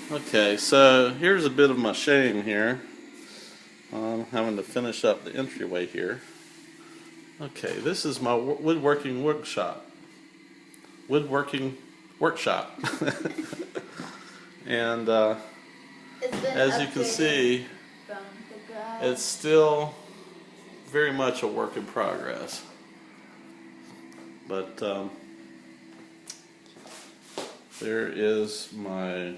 Okay, so here's a bit of my shame here. I'm having to finish up the entryway here. Okay, this is my woodworking workshop. Woodworking workshop. And as you can see, it's still very much a work in progress. But there is my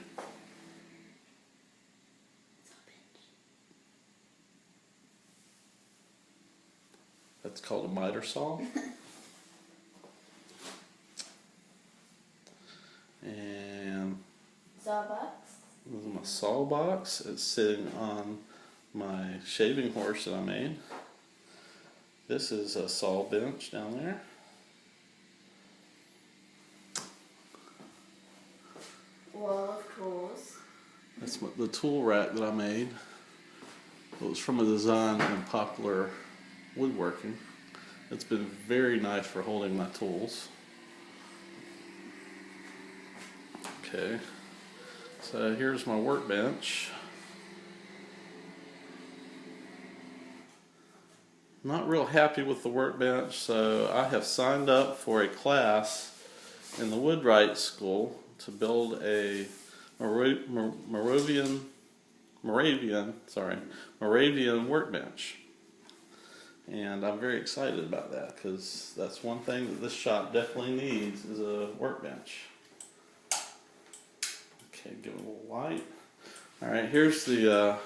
that's called a miter saw. And saw box. this is my saw box. It's sitting on my shaving horse that I made. This is a saw bench down there. Wall of tools. That's the tool rack that I made. It was from a design in Popular Woodworking. It's been very nice for holding my tools. Okay, so here's my workbench. Not real happy with the workbench, so I have signed up for a class in the Woodwright School to build a Moravian workbench. And I'm very excited about that because that's one thing that this shop definitely needs is a workbench. Okay, give it a little light. Alright, here's the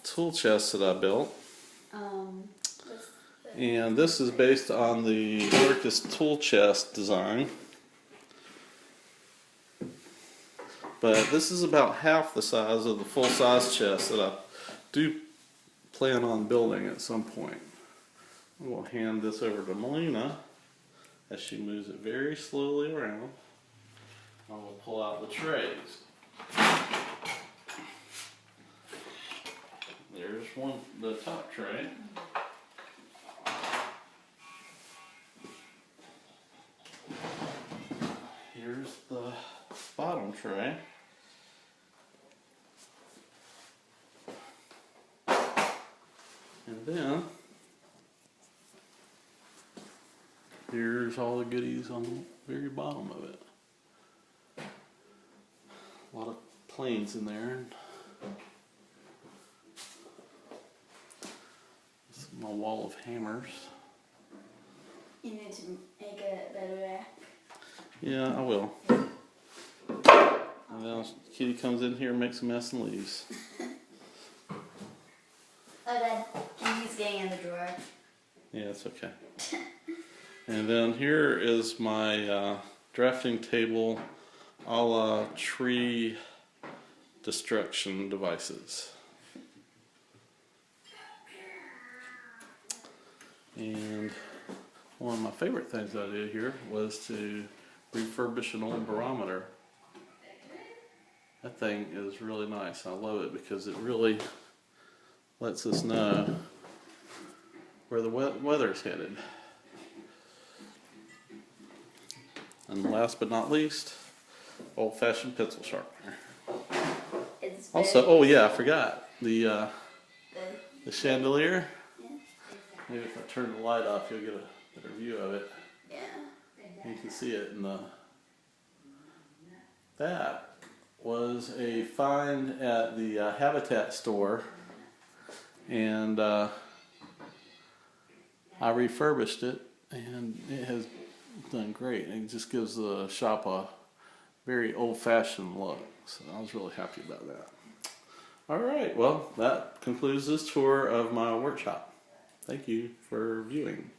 tool chest that I built. And this is based on the Orcus tool chest design. But this is about half the size of the full-size chest that I do plan on building at some point. I'm going to hand this over to Melina as she moves it very slowly around. I will pull out the trays. There's the top tray. Here's the bottom tray. And then here's all the goodies on the very bottom of it. A lot of planes in there. This is my wall of hammers. You need to make a better rack. Yeah, I will. And then Kitty comes in here and makes a mess and leaves. Oh, Dad, he's getting in the drawer. Yeah, it's okay. And then here is my drafting table a la tree destruction devices. And one of my favorite things I did here was to refurbish an old barometer. That thing is really nice. I love it because it really lets us know where the weather's headed. And last but not least, old-fashioned pencil sharpener. Also, oh yeah, I forgot the chandelier. Yeah. Maybe if I turn the light off, you'll get a better view of it. Yeah. You can see it in the. That was a find at the Habitat store, and I refurbished it, and it has done great. It just gives the shop a very old-fashioned look, so I was really happy about that. Alright, well, that concludes this tour of my workshop. Thank you for viewing.